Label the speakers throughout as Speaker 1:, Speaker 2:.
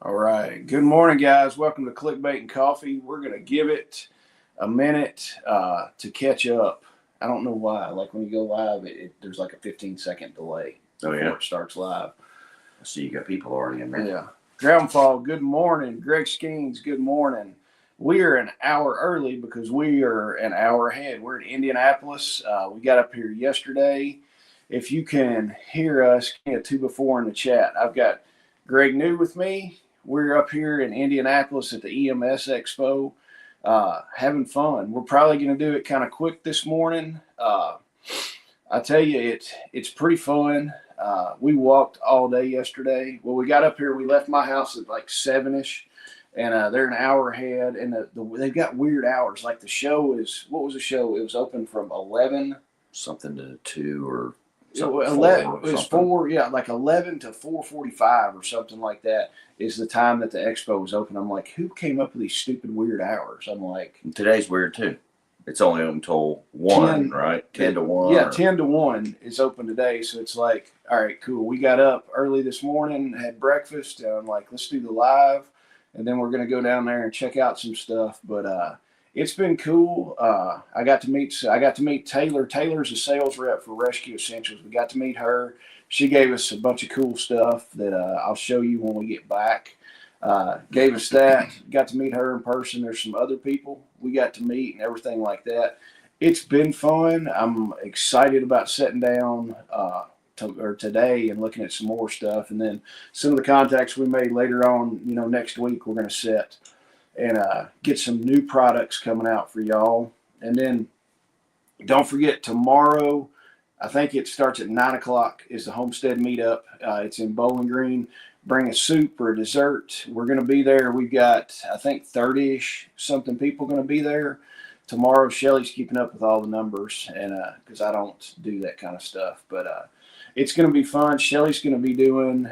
Speaker 1: All right. Good morning, guys. Welcome to Clickbait and Coffee. We're going to give it a minute to catch up. I don't know why. Like when you go live, there's like a 15-second delay before it starts live.
Speaker 2: So you got people already in there.
Speaker 1: Yeah. Groundfall, good morning. Greg Skeens, good morning. We are an hour early because we are an hour ahead. We're in Indianapolis. We got up here yesterday. If you can hear us, give me a 2 before in the chat. I've got Greg New with me. We're up here in Indianapolis at the EMS Expo, having fun. We're probably going to do it kind of quick this morning. I tell you, it's pretty fun. We walked all day yesterday. Well, we got up here. We left my house at like 7-ish, and they're an hour ahead. And they've got weird hours. Like the show is, what was the show? It was open from 11
Speaker 2: something to 2 or
Speaker 1: something. 11, it was 4, yeah, like 11 to 4:45 or something like that is the time that the expo was open. I'm like, who came up with these stupid weird hours? I'm like,
Speaker 2: and today's weird too. It's only open until 1, right? 10 to 1.
Speaker 1: Yeah, 10 to 1 is open today. So it's like, all right, cool. We got up early this morning, had breakfast, and I'm like, let's do the live, and then we're gonna go down there and check out some stuff. But it's been cool. I got to meet Taylor. Taylor's a sales rep for Rescue Essentials. We got to meet her. She gave us a bunch of cool stuff that I'll show you when we get back. Gave us that. Got to meet her in person. There's some other people we got to meet and everything like that. It's been fun. I'm excited about sitting down today and looking at some more stuff. And then some of the contacts we made later on, next week we're going to sit and get some new products coming out for y'all. And then don't forget, tomorrow, I think it starts at 9 o'clock, is the Homestead meetup. It's in Bowling Green. Bring a soup or a dessert. We're going to be there. We've got, I think, 30-ish something people going to be there. Tomorrow, Shelly's keeping up with all the numbers, and because I don't do that kind of stuff. But it's going to be fun. Shelly's going to be doing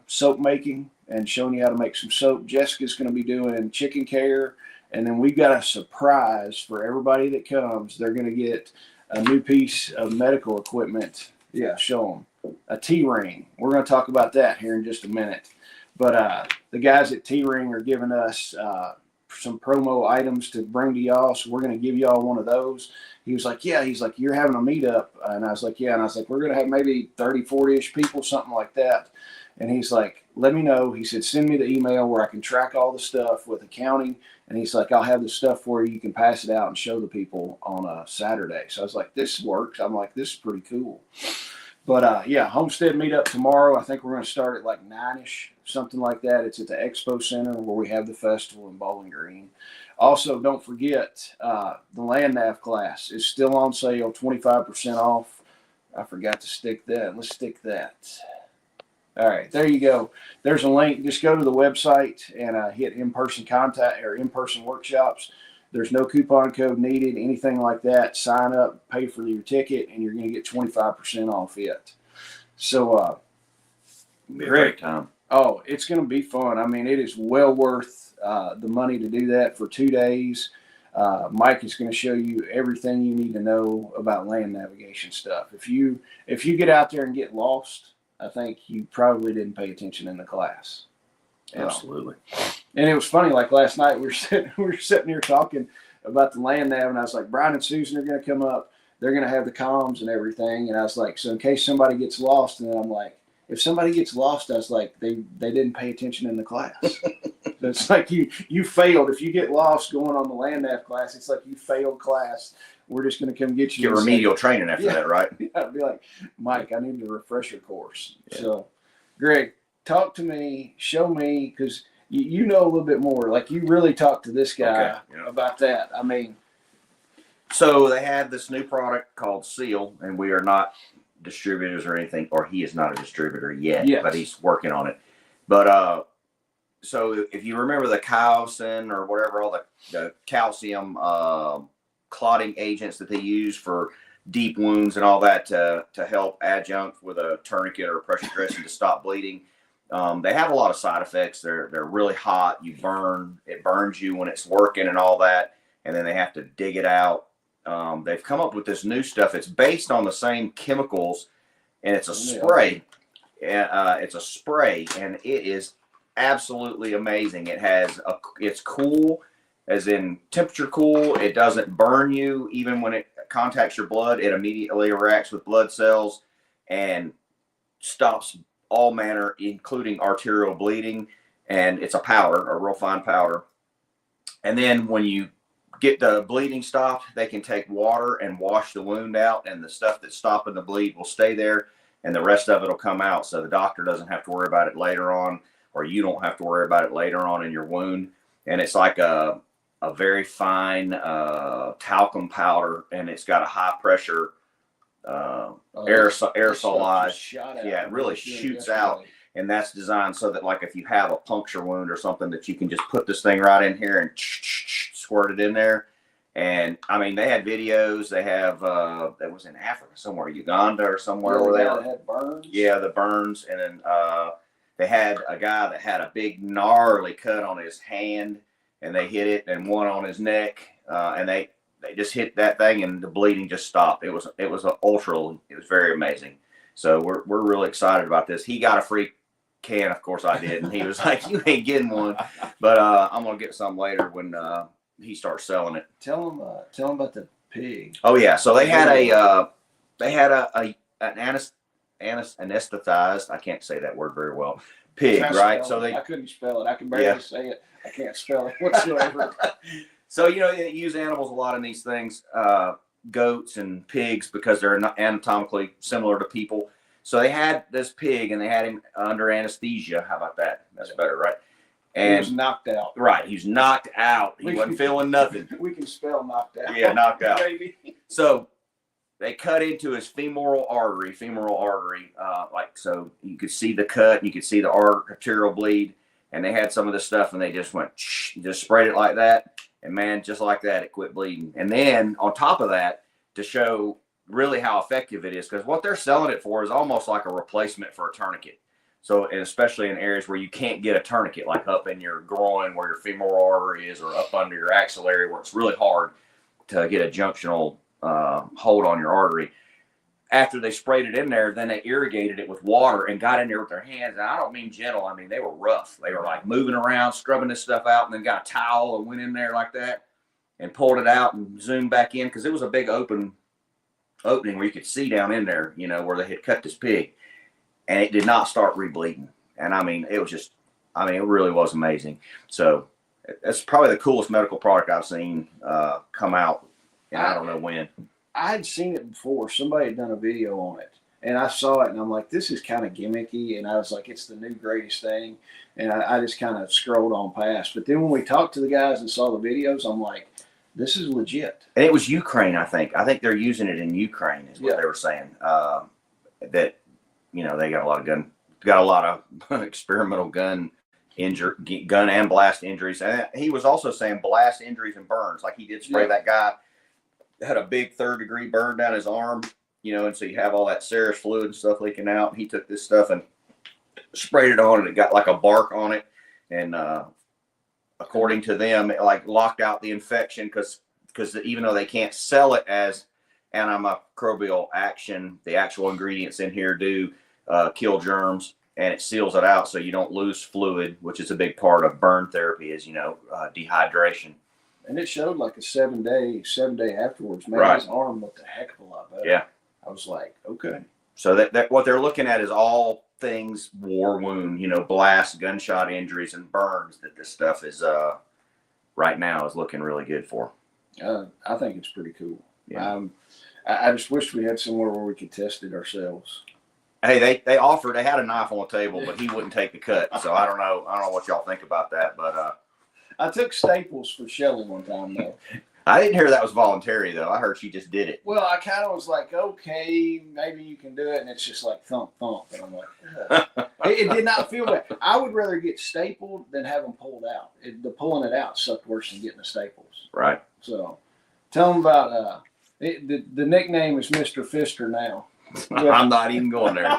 Speaker 1: soap making and showing you how to make some soap. Jessica's going to be doing chicken care. And then we've got a surprise for everybody that comes. They're going to get a new piece of medical equipment. Yeah, show them. A T-ring. We're going to talk about that here in just a minute. But the guys at T-ring are giving us some promo items to bring to y'all, so we're going to give y'all one of those. He was like, yeah, he's like, you're having a meetup. And I was like, yeah. And I was like, we're going to have maybe 30, 40-ish people, something like that. And he's like, let me know. He said, send me the email where I can track all the stuff with accounting. And he's like, I'll have the stuff for you. You can pass it out and show the people on a Saturday. So I was like, this works. I'm like, this is pretty cool. But yeah, Homestead meetup tomorrow. I think we're going to start at like 9-ish, something like that. It's at the Expo Center where we have the festival in Bowling Green. Also, don't forget, the Land Nav class is still on sale, 25% off. I forgot to stick that. Let's stick that. All right, there you go. There's a link. Just go to the website and hit in-person contact or in-person workshops. There's no coupon code needed, anything like that. Sign up, pay for your ticket, and you're going to get 25% off it. So,
Speaker 2: be a great time.
Speaker 1: Oh, it's going to be fun. I mean, it is well worth the money to do that for 2 days. Mike is going to show you everything you need to know about land navigation stuff. If you get out there and get lost, I think you probably didn't pay attention in the class.
Speaker 2: Absolutely.
Speaker 1: And it was funny, like last night we were sitting here talking about the land nav, and I was like, Brian and Susan are going to come up. They're going to have the comms and everything. And I was like, so in case somebody gets lost, and then I'm like, if somebody gets lost, I was like, they didn't pay attention in the class. So it's like you failed. If you get lost going on the land nav class, it's like you failed class. We're just going to come get you.
Speaker 2: Get remedial training after that, right?
Speaker 1: Yeah, I'd be like, Mike, I need a refresher course. Yeah. So, Greg, talk to me, show me, because you know a little bit more. Like, you really talked to this guy about that. I mean.
Speaker 2: So they had this new product called Seal, and we are not distributors or anything, or he is not a distributor yet, but he's working on it. But so if you remember the Calcin or whatever, all the calcium clotting agents that they use for deep wounds and all that to help adjunct with a tourniquet or a pressure dressing to stop bleeding. They have a lot of side effects. They're really hot. It burns you when it's working and all that. And then they have to dig it out. They've come up with this new stuff. It's based on the same chemicals, and it's a spray. It's a spray, and it is absolutely amazing. It's cool, as in temperature cool. It doesn't burn you. Even when it contacts your blood, it immediately reacts with blood cells and stops all manner, including arterial bleeding. And it's a powder, a real fine powder. And then when you get the bleeding stopped, they can take water and wash the wound out, and the stuff that's stopping the bleed will stay there, and the rest of it will come out. So the doctor doesn't have to worry about it later on, or you don't have to worry about it later on in your wound. And it's like a very fine talcum powder, and it's got a high pressure aerosolized. Yeah, it really shoots out. And that's designed so that, like, if you have a puncture wound or something, that you can just put this thing right in here and squirt it in there. And I mean, they had videos. They have that was in Africa somewhere, Uganda or somewhere, where they
Speaker 1: had burns.
Speaker 2: Yeah, the burns. And then they had a guy that had a big gnarly cut on his hand, and they hit it, and one on his neck, and they just hit that thing, and the bleeding just stopped. It was very amazing. So we're really excited about this. He got a free can, of course I did, and he was like, "You ain't getting one," but I'm gonna get some later when he starts selling it.
Speaker 1: Tell him about the pig.
Speaker 2: Oh yeah, so they had an anesthetized. I can't say that word very well. Pig, right? So
Speaker 1: I couldn't spell it. I can barely say it. I can't spell it whatsoever.
Speaker 2: So they use animals a lot in these things, goats and pigs, because they're not anatomically similar to people. So they had this pig, and they had him under anesthesia. How about that? That's better, right? And
Speaker 1: he was knocked out.
Speaker 2: Right, he was knocked out. He wasn't feeling nothing.
Speaker 1: We can spell knocked out.
Speaker 2: Yeah, knocked out. So they cut into his femoral artery, like, so you could see the cut, you could see the arterial bleed, and they had some of this stuff, and they just went, just sprayed it like that, and man, just like that, it quit bleeding. And then on top of that, to show really how effective it is, because what they're selling it for is almost like a replacement for a tourniquet. So, and especially in areas where you can't get a tourniquet, like up in your groin where your femoral artery is, or up under your axillary where it's really hard to get a junctional hold on your artery. After they sprayed it in there, then they irrigated it with water and got in there with their hands. And I don't mean gentle. I mean, they were rough. They were like moving around, scrubbing this stuff out, and then got a towel and went in there like that and pulled it out and zoomed back in, because it was a big opening where you could see down in there, where they had cut this pig. And it did not start rebleeding. And I mean, it really was amazing. So that's probably the coolest medical product I've seen come out. And I don't know when.
Speaker 1: I had seen it before. Somebody had done a video on it, and I saw it, and I'm like, this is kind of gimmicky. And I was like, it's the new greatest thing. And I just kind of scrolled on past. But then when we talked to the guys and saw the videos, I'm like, this is legit.
Speaker 2: And it was Ukraine, I think. I think they're using it in Ukraine, is what they were saying. That, they got a lot of experimental gun and blast injuries. And he was also saying blast injuries and burns. Like, he did spray that guy, had a big 3rd-degree burn down his arm, and so you have all that serous fluid and stuff leaking out. He took this stuff and sprayed it on, and it got like a bark on it. And according to them, it like locked out the infection, because even though they can't sell it as antimicrobial action, the actual ingredients in here do kill germs, and it seals it out so you don't lose fluid, which is a big part of burn therapy, is dehydration.
Speaker 1: And it showed like a 7 day afterwards. Man, his arm looked a heck of a lot better.
Speaker 2: Yeah,
Speaker 1: I was like, okay.
Speaker 2: So that what they're looking at is all things war wound, blast, gunshot injuries, and burns, that this stuff is right now is looking really good for.
Speaker 1: I think it's pretty cool.
Speaker 2: Yeah.
Speaker 1: I just wish we had somewhere where we could test it ourselves.
Speaker 2: Hey, they had a knife on the table, but he wouldn't take the cut. So I don't know what y'all think about that, but
Speaker 1: I took staples for Shelly one time, though.
Speaker 2: I didn't hear that was voluntary, though. I heard she just did it.
Speaker 1: Well, I kind of was like, okay, maybe you can do it, and it's just like thump, thump, and I'm like, it did not feel bad. I would rather get stapled than have them pulled out. The pulling it out sucked worse than getting the staples.
Speaker 2: Right.
Speaker 1: So, tell them about the nickname is Mr. Fister now.
Speaker 2: I'm not even going there.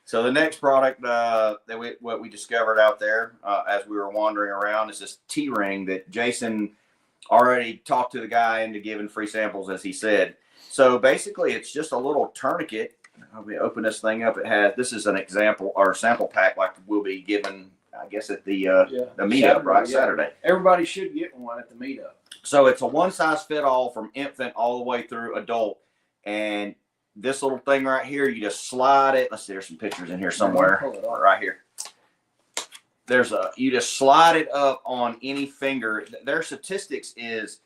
Speaker 2: So the next product what we discovered out there as we were wandering around is this T-ring that Jason already talked to the guy into giving free samples, as he said. So basically, it's just a little tourniquet. I'll open this thing up. This is an example or sample pack like we'll be giving I guess at the meetup, right? Saturday.
Speaker 1: Everybody should get one at the meetup.
Speaker 2: So it's a one size fit all from infant all the way through adult. And this little thing right here, you just slide it. Let's see, there's some pictures in here somewhere. Right here. You just slide it up on any finger. Their statistics is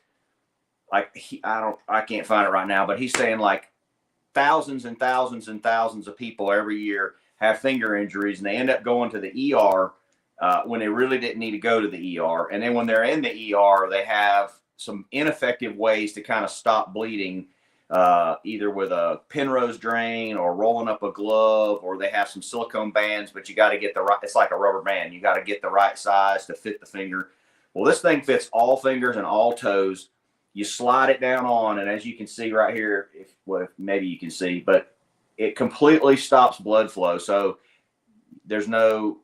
Speaker 2: like, I can't find it right now, but he's saying like thousands and thousands and thousands of people every year have finger injuries, and they end up going to the ER when they really didn't need to go to the ER. And then when they're in the ER, they have some ineffective ways to kind of stop bleeding, either with a Penrose drain or rolling up a glove, or they have some silicone bands, but you got to get the right, it's like a rubber band. You got to get the right size to fit the finger. Well, this thing fits all fingers and all toes. You slide it down on, and as you can see right here, maybe you can see, but it completely stops blood flow. So there's no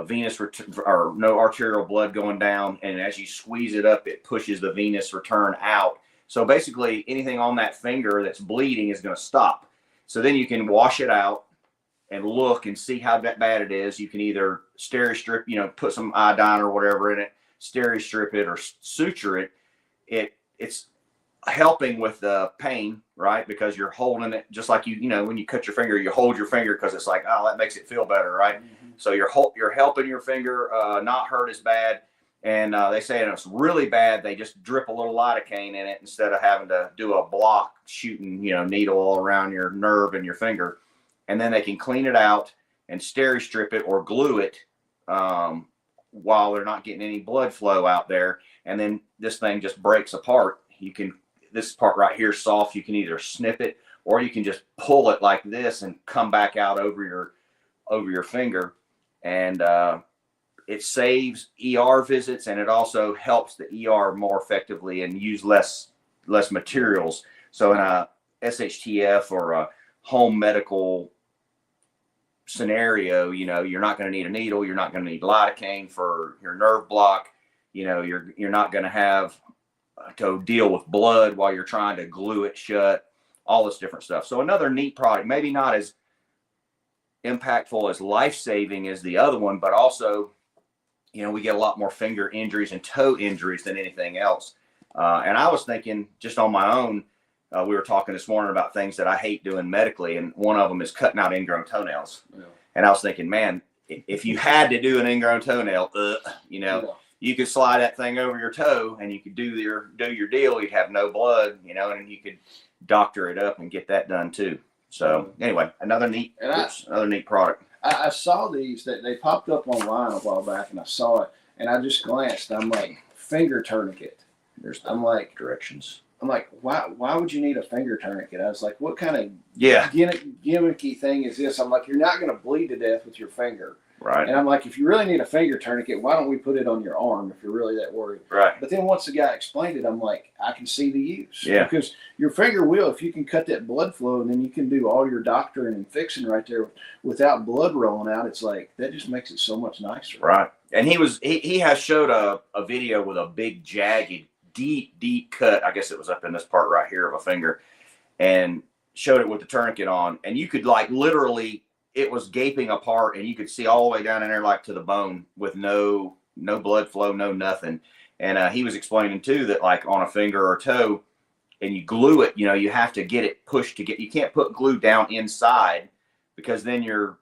Speaker 2: venous or no arterial blood going down, and as you squeeze it up, it pushes the venous return out. So basically anything on that finger that's bleeding is going to stop. So then you can wash it out and look and see how bad it is. You can either Steri-Strip, put some iodine or whatever in it, Steri-Strip it, or suture it. It's helping with the pain, right? Because you're holding it just like when you cut your finger, you hold your finger because it's like, oh, that makes it feel better, right? Mm-hmm. So you're helping your finger not hurt as bad. And they say if it's really bad, they just drip a little lidocaine in it instead of having to do a block shooting, needle all around your nerve and your finger. And then they can clean it out and Steri-Strip it or glue it while they're not getting any blood flow out there. And then this thing just breaks apart. This part right here is soft. You can either snip it or you can just pull it like this and come back out over your finger. And it saves ER visits, and it also helps the ER more effectively and use less materials. So in a SHTF or a home medical scenario, you're not going to need a needle. You're not going to need lidocaine for your nerve block. You're not going to have to deal with blood while you're trying to glue it shut, all this different stuff. So another neat product, maybe not as impactful as life-saving as the other one, but also, we get a lot more finger injuries and toe injuries than anything else. And I was thinking just on my own, we were talking this morning about things that I hate doing medically, and one of them is cutting out ingrown toenails. Yeah. And I was thinking, man, if you had to do an ingrown toenail, you could slide that thing over your toe and you could do your deal. You'd have no blood, and you could doctor it up and get that done too. So anyway, another neat product.
Speaker 1: I saw these that they popped up online a while back, and I saw it, and I just glanced. I'm like, finger tourniquet.
Speaker 2: Directions.
Speaker 1: I'm like, why would you need a finger tourniquet? I was like, what kind of gimmicky thing is this? I'm like, you're not going to bleed to death with your finger.
Speaker 2: Right.
Speaker 1: And I'm like, if you really need a finger tourniquet, why don't we put it on your arm if you're really that worried?
Speaker 2: Right.
Speaker 1: But then once the guy explained it, I'm like, I can see the use.
Speaker 2: Yeah.
Speaker 1: Because your finger if you can cut that blood flow, and then you can do all your doctoring and fixing right there without blood rolling out. It's like, that just makes it so much nicer.
Speaker 2: Right. And he has showed a video with a big jagged, deep cut. I guess it was up in this part right here of a finger, and showed it with the tourniquet on, and you could literally, it was gaping apart, and you could see all the way down in there to the bone with no blood flow, no nothing. And he was explaining too that on a finger or toe, and you glue it, you have to get it pushed you can't put glue down inside, because then your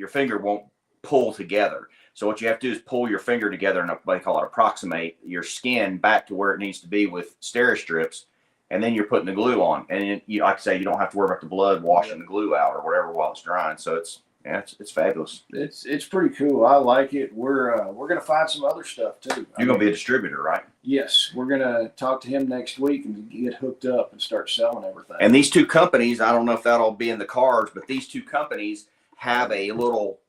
Speaker 2: finger won't pull together. So what you have to do is pull your finger together and they call it approximate your skin back to where it needs to be with Steri-Strips. And then you're putting the glue on, and like I say, you don't have to worry about the blood washing the glue out or whatever while it's drying. So it's fabulous.
Speaker 1: It's pretty cool. I like it. We're gonna find some other stuff too.
Speaker 2: You're gonna be a distributor, right?
Speaker 1: Yes, we're gonna talk to him next week and get hooked up and start selling everything.
Speaker 2: And these two companies, I don't know if that'll be in the cards, but these two companies have a little,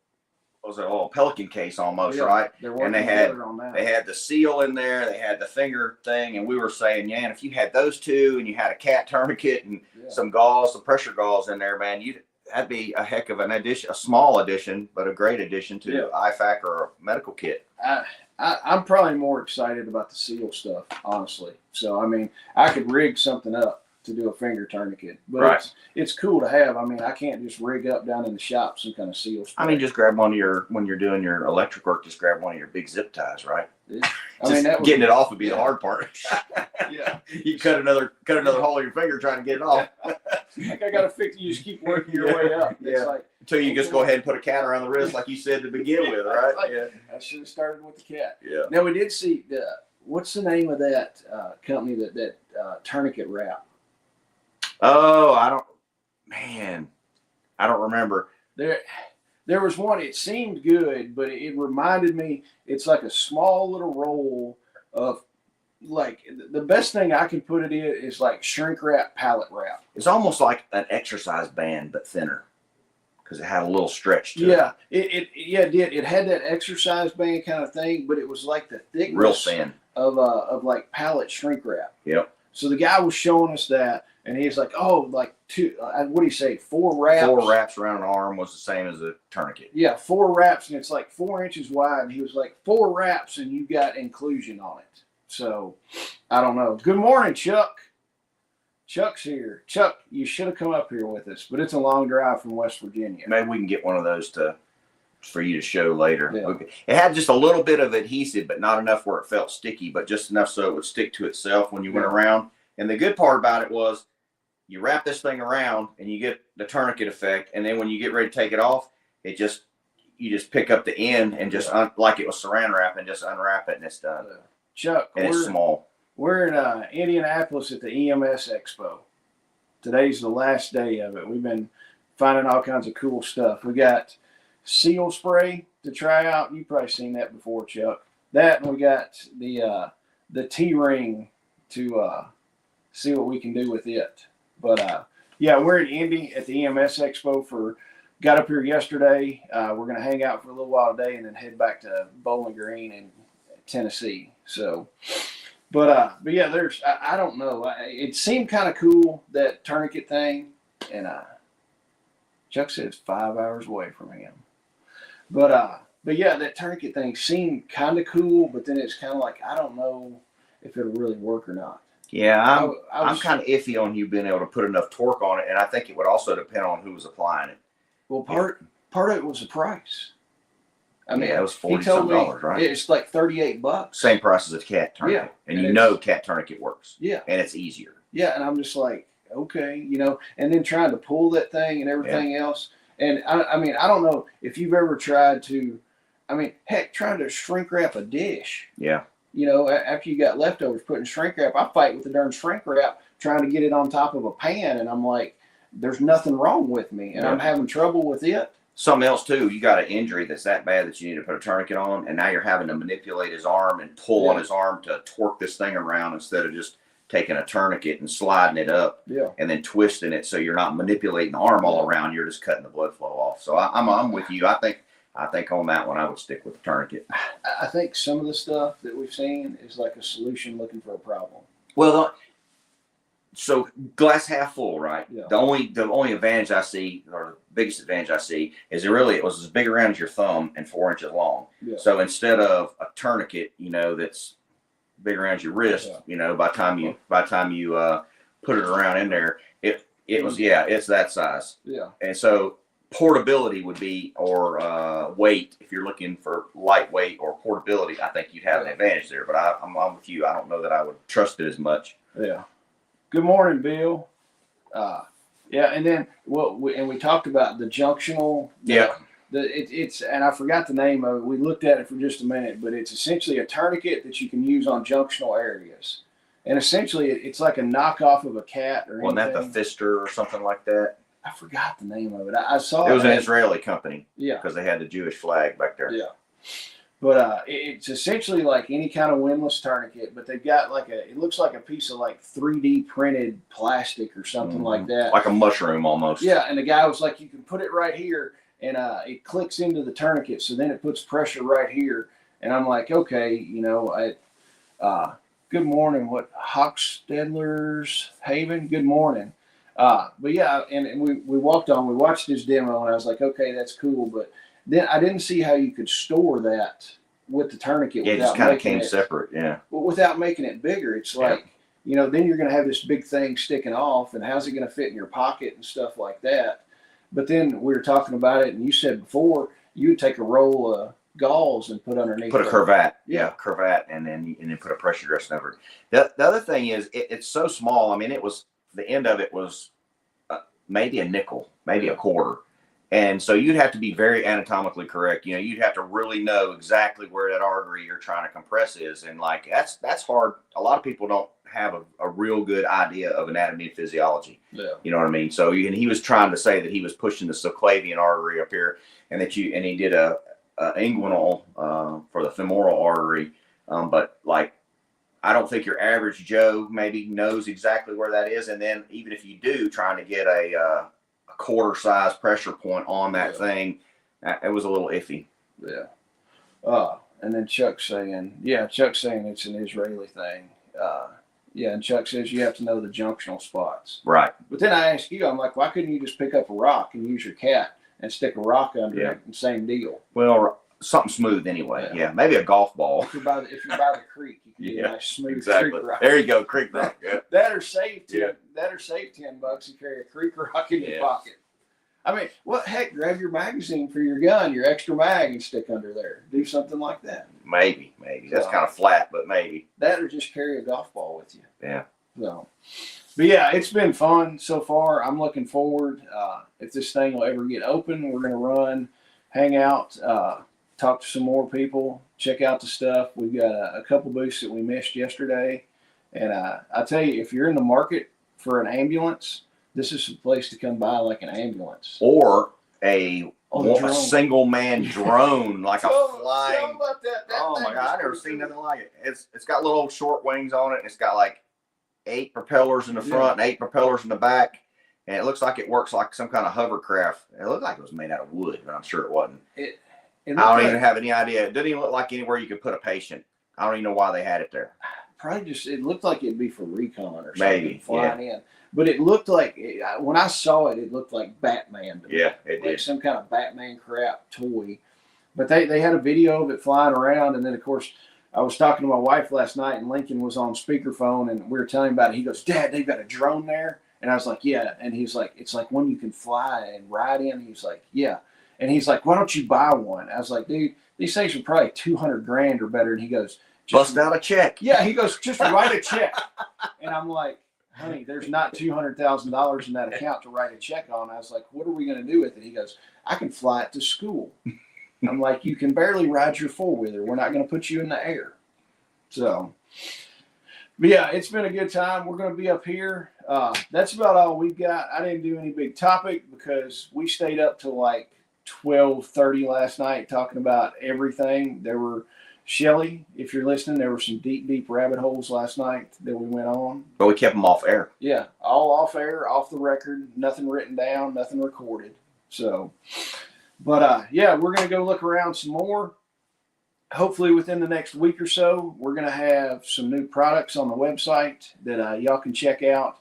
Speaker 2: Pelican case almost, right? And they had the seal in there, they had the finger thing, and we were saying, and if you had those two and you had a cat tourniquet and some pressure gauze in there, man, that'd be a heck of an addition, a small addition, but a great addition to IFAC or a medical kit.
Speaker 1: I'm probably more excited about the seal stuff, honestly. So I mean, I could rig something up to do a finger tourniquet. But it's cool to have. I mean, I can't just rig up down in the shop some kind of seal spray.
Speaker 2: I mean, just grab one of your, when you're doing your electric work, just grab one of your big zip ties, right?
Speaker 1: I mean,
Speaker 2: getting it off would be the hard part.
Speaker 1: Yeah.
Speaker 2: You cut another hole in your finger trying to get it off.
Speaker 1: Like I got to fix it. You just keep working your way up. It's like,
Speaker 2: until you just go ahead and put a cat around the wrist like you said to begin with, right?
Speaker 1: I should have started with the cat.
Speaker 2: Yeah.
Speaker 1: Now we did see what's the name of that company that tourniquet wrap?
Speaker 2: Oh, I don't remember.
Speaker 1: There was one. It seemed good, but it reminded me. It's like a small little roll of, like, the best thing I can put it in is like shrink wrap, pallet wrap.
Speaker 2: It's almost like an exercise band but thinner, because it had a little stretch to
Speaker 1: it. It did. It had that exercise band kind of thing, but it was like the thickness
Speaker 2: real thin
Speaker 1: of like pallet shrink wrap.
Speaker 2: Yep.
Speaker 1: So the guy was showing us that, and he's like, "Oh, like two. What do you say? 4 wraps?
Speaker 2: 4 wraps around an arm was the same as a tourniquet."
Speaker 1: Yeah, 4 wraps, and it's like 4 inches wide. And he was like, 4 wraps, and you got inclusion on it. So, I don't know. Good morning, Chuck. Chuck's here. Chuck, you should have come up here with us, but it's a long drive from West Virginia.
Speaker 2: Maybe we can get one of those for you to show later.
Speaker 1: Yeah.
Speaker 2: Okay. It had just a little bit of adhesive, but not enough where it felt sticky, but just enough so it would stick to itself when you went around. And the good part about it was you wrap this thing around and you get the tourniquet effect, and then when you get ready to take it off, you just pick up the end and just like it was saran wrap and just unwrap it and it's done.
Speaker 1: Chuck,
Speaker 2: and it's small.
Speaker 1: We're in Indianapolis at the EMS Expo. Today's the last day of it. We've been finding all kinds of cool stuff. We got seal spray to try out. You've probably seen that before, Chuck. That, and we got the T-ring to see what we can do with it. But yeah, we're in Indy at the EMS Expo got up here yesterday. We're going to hang out for a little while today and then head back to Bowling Green in Tennessee. So, but yeah, I don't know. It seemed kind of cool, that tourniquet thing, and Chuck said it's 5 hours away from him. But yeah, that tourniquet thing seemed kind of cool, but then it's kind of like, I don't know if it'll really work or not.
Speaker 2: Yeah, I'm kind of iffy on you being able to put enough torque on it, and I think it would also depend on who was applying it.
Speaker 1: Well, part of it was the price. I mean,
Speaker 2: it was $40-some, right?
Speaker 1: It's like $38.
Speaker 2: Same price as a cat tourniquet, and you know cat tourniquet works.
Speaker 1: Yeah,
Speaker 2: and it's easier.
Speaker 1: Yeah, and I'm just like, okay, and then trying to pull that thing and everything else. And I mean, I don't know if you've ever tried to, heck, trying to shrink wrap a dish.
Speaker 2: Yeah.
Speaker 1: After you got leftovers, putting shrink wrap, I fight with the darn shrink wrap, trying to get it on top of a pan, and I'm like, there's nothing wrong with me, and I'm having trouble with it.
Speaker 2: Something else too, you got an injury that's that bad that you need to put a tourniquet on, and now you're having to manipulate his arm and pull on his arm to torque this thing around instead of just taking a tourniquet and sliding it up and then twisting it so you're not manipulating the arm all around, you're just cutting the blood flow off. So I'm with you. I think on that one I would stick with the tourniquet.
Speaker 1: I think some of the stuff that we've seen is like a solution looking for a problem.
Speaker 2: Well, so glass half full, right?
Speaker 1: Yeah.
Speaker 2: The only advantage I see, or the biggest advantage I see, is it was as big around as your thumb and 4 inches long. Yeah. So instead of a tourniquet, that's big around your wrist, by the time you put it around in there, it's that size. Yeah. And so portability would be, or weight, if you're looking for lightweight or portability, I think you'd have an advantage there. But I'm with you. I don't know that I would trust it as much.
Speaker 1: Yeah. Good morning, Bill. And then we talked about the junctional.
Speaker 2: Yeah.
Speaker 1: It's and I forgot the name of it. We looked at it for just a minute, but it's essentially a tourniquet that you can use on junctional areas. And essentially, it's like a knockoff of a cat or anything.
Speaker 2: Wasn't that the Pfister or something like that?
Speaker 1: I forgot the name of it. I saw
Speaker 2: it. It was an Israeli company.
Speaker 1: Yeah.
Speaker 2: Because they had the Jewish flag back there.
Speaker 1: Yeah. But it's essentially like any kind of windlass tourniquet, but they've got it looks like a piece of 3D printed plastic or something like that.
Speaker 2: Like a mushroom almost.
Speaker 1: Yeah, and the guy was like, you can put it right here, and it clicks into the tourniquet, so then it puts pressure right here. And I'm like, okay, good morning, Hochstedler's Haven, good morning. But yeah, and we walked on, we watched his demo, and I was like, okay, that's cool, but then I didn't see how you could store that with the tourniquet.
Speaker 2: Yeah, it just kind of came separate, yeah.
Speaker 1: Without making it bigger. It's like, you know, then you're going to have this big thing sticking off, and how's it going to fit in your pocket and stuff like that. But then we were talking about it, and you said before you would take a roll of gauze and put underneath.
Speaker 2: Put a cravat, cravat, and then put a pressure dressing over it. The other thing is it's so small. I mean, it was the end of it was maybe a nickel, maybe a quarter. And so you'd have to be very anatomically correct. You know, you'd have to really know exactly where that artery you're trying to compress is. And like, that's hard. A lot of people don't have a real good idea of anatomy and physiology. Yeah. You know what I mean? So and he was trying to say that he was pushing the subclavian artery up here, and that and he did a inguinal for the femoral artery. But like, I don't think your average Joe maybe knows exactly where that is. And then even if you do, trying to get a quarter size pressure point on that thing, it was a little iffy. Yeah. And then Chuck's saying it's an Israeli thing. And Chuck says you have to know the junctional spots. Right. But then I asked you, I'm like, why couldn't you just pick up a rock and use your cat and stick a rock under it? And same deal. Well, something smooth anyway. Yeah. Maybe a golf ball. If you're by the creek, you can get a nice smooth creek rock. There you go, creek rock. Yeah. That or save $10 and carry a creek rock in your pocket. I mean, what heck? Grab your magazine for your gun, your extra mag, and stick under there. Do something like that. Maybe. That's kind of flat, but maybe. That or just carry a golf ball with you. Yeah. So, but yeah, it's been fun so far. I'm looking forward. If this thing will ever get open, we're going to run, hang out, talk to some more people, check out the stuff. We've got a couple booths that we missed yesterday. And I tell you, if you're in the market for an ambulance, this is a place to come by, like an ambulance. Or a single man drone, like a flying. Tell about that. Oh my God, I've never seen nothing like it. It's got little short wings on it, and it's got like 8 propellers in the front and 8 propellers in the back. And it looks like it works like some kind of hovercraft. It looked like it was made out of wood, but I'm sure it wasn't. I don't even have any idea. It doesn't even look like anywhere you could put a patient. I don't even know why they had it there. Probably just, it looked like it'd be for recon or something. Maybe. Flying in. But it looked like, when I saw it, it looked like Batman to me. Yeah, it did. Like some kind of Batman crap toy. But they had a video of it flying around. And then, of course, I was talking to my wife last night, and Lincoln was on speakerphone, and we were telling him about it. He goes, Dad, they've got a drone there? And I was like, yeah. And he's like, it's like one you can fly and ride in. He's like, yeah. And he's like, why don't you buy one? I was like, dude, these things are probably $200,000 or better. And he goes, bust out a check. Yeah, he goes, just write a check. And I'm like, honey, there's not $200,000 in that account to write a check on. I was like, what are we going to do with it? He goes, I can fly it to school. I'm like, you can barely ride your four-wheeler. We're not going to put you in the air. So, but yeah, it's been a good time. We're going to be up here. That's about all we've got. I didn't do any big topic because we stayed up till like 12:30 last night talking about everything. There were, Shelly, if you're listening, there were some deep rabbit holes last night that we went on. But we kept them off air. Yeah, all off air, off the record, nothing written down, nothing recorded. So, but yeah, we're going to go look around some more. Hopefully within the next week or so, we're going to have some new products on the website that y'all can check out.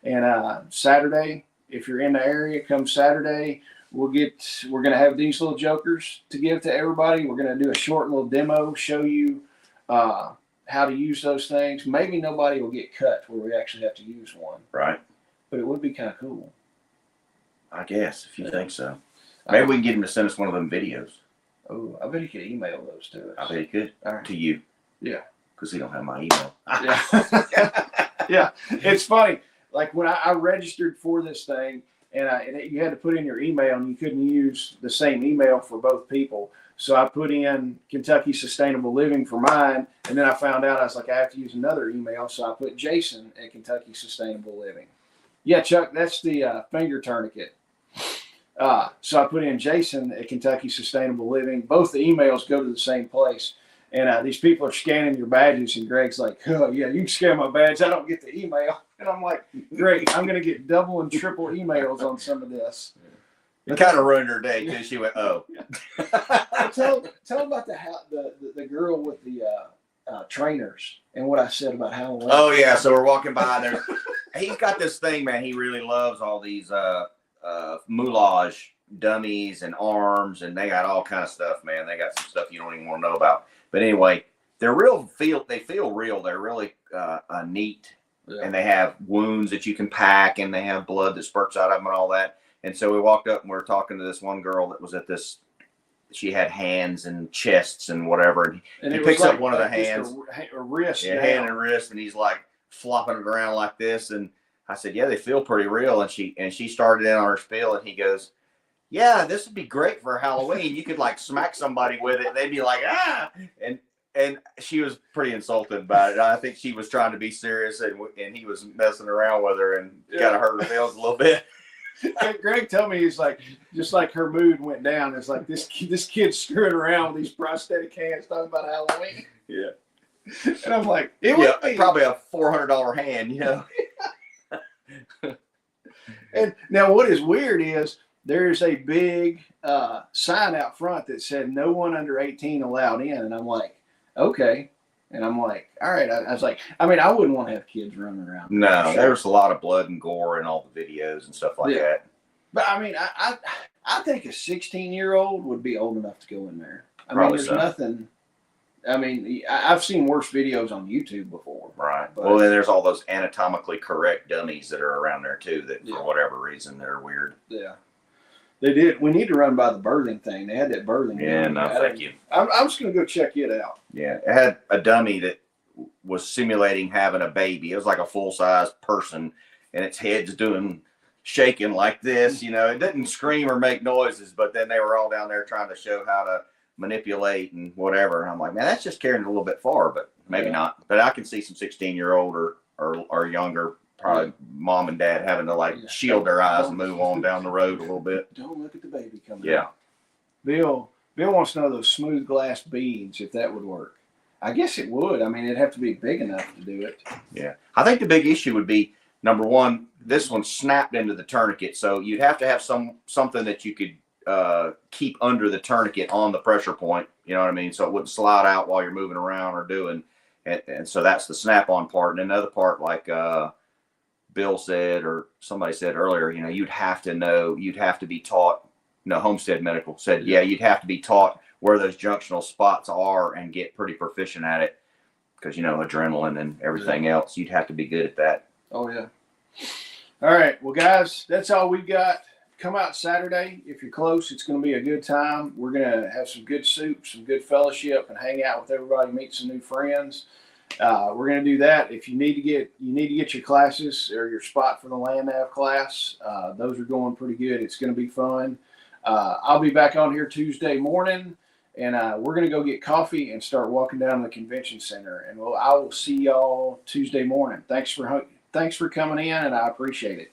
Speaker 2: And Saturday, if you're in the area, come Saturday, we're going to have these little jokers to give to everybody. We're going to do a short little demo, show you how to use those things. Maybe nobody will get cut where we actually have to use one. Right. But it would be kind of cool. I guess, if you think so. Maybe we can get him to send us one of them videos. Oh, I bet he could email those to us. I bet he could. All right. To you. Yeah. Because he don't have my email. Yeah. Yeah. It's funny. Like when I registered for this thing, and you had to put in your email, and you couldn't use the same email for both people. So I put in Kentucky Sustainable Living for mine, and then I found out I was like, I have to use another email. So I put Jason at Kentucky Sustainable Living. Yeah, Chuck, that's the finger tourniquet. So I put in Jason at Kentucky Sustainable Living. Both the emails go to the same place. And these people are scanning your badges, and Greg's like, oh, yeah, you can scan my badge. I don't get the email. And I'm like, great, I'm going to get double and triple emails on some of this. It kind of ruined her day because she went, oh. Tell about the girl with the trainers and what I said about Halloween. Oh, yeah, so we're walking by there. He's got this thing, man. He really loves all these moulage dummies and arms, and they got all kind of stuff, man. They got some stuff you don't even want to know about. But anyway, they feel real. They're really neat and they have wounds that you can pack, and they have blood that spurts out of them and all that. And so we walked up and we were talking to this one girl that was at this. She had hands and chests and whatever. And he picks up one of the hands,
Speaker 1: a wrist,
Speaker 2: hand and wrist, and he's like flopping it around like this. And I said, "Yeah, they feel pretty real." And she started in on her spiel, and he goes, "Yeah, this would be great for Halloween. You could like smack somebody with it. And they'd be like, ah!" And she was pretty insulted about it. I think she was trying to be serious, and he was messing around with her and kind of hurt her feelings a little bit.
Speaker 1: Greg told me, he's like, just like her mood went down. It's like this kid's screwing around with these prosthetic hands talking about Halloween.
Speaker 2: Yeah.
Speaker 1: And I'm like, it would be
Speaker 2: probably a $400 hand, you know.
Speaker 1: And now what is weird is there's a big sign out front that said no one under 18 allowed in. And I'm like, okay. And I'm like, all right. I was like, I mean, I wouldn't want to have kids running around.
Speaker 2: No, there was a lot of blood and gore in all the videos and stuff like that.
Speaker 1: But I mean, I think a 16-year-old would be old enough to go in there. I
Speaker 2: Probably
Speaker 1: mean, there's nothing. I mean, I've seen worse videos on YouTube before.
Speaker 2: Right. Well, then there's all those anatomically correct dummies that are around there too that for whatever reason they're weird.
Speaker 1: Yeah. They did. We need to run by the birthing thing. They had that birthing.
Speaker 2: Yeah, no, thank you.
Speaker 1: I'm just going to go check it out.
Speaker 2: Yeah. It had a dummy that was simulating having a baby. It was like a full-size person, and its head's shaking like this. You know, it didn't scream or make noises, but then they were all down there trying to show how to manipulate and whatever. And I'm like, man, that's just carrying it a little bit far, but maybe not. But I can see some 16-year-old or younger, probably mom and dad having to like shield their eyes and move on down the road a little bit.
Speaker 1: Don't look at the baby coming.
Speaker 2: Yeah.
Speaker 1: Bill wants to know those smooth glass beads, if that would work. I guess it would. I mean, it'd have to be big enough to do it.
Speaker 2: Yeah. I think the big issue would be, number one, this one snapped into the tourniquet. So you'd have to have something that you could keep under the tourniquet on the pressure point. You know what I mean? So it wouldn't slide out while you're moving around or doing. And so that's the snap-on part. And another part, like Bill said, or somebody said earlier, you know, you'd have to be taught, Homestead Medical said, you'd have to be taught where those junctional spots are and get pretty proficient at it. Because, adrenaline and everything else, you'd have to be good at that.
Speaker 1: Oh, yeah. All right. Well, guys, that's all we got. Come out Saturday. If you're close, it's going to be a good time. We're going to have some good soup, some good fellowship, and hang out with everybody, meet some new friends. We're going to do that. If you need to get your classes or your spot for the land nav class, those are going pretty good. It's going to be fun. I'll be back on here Tuesday morning, and we're going to go get coffee and start walking down to the convention center. And I will see y'all Tuesday morning. Thanks for coming in, and I appreciate it.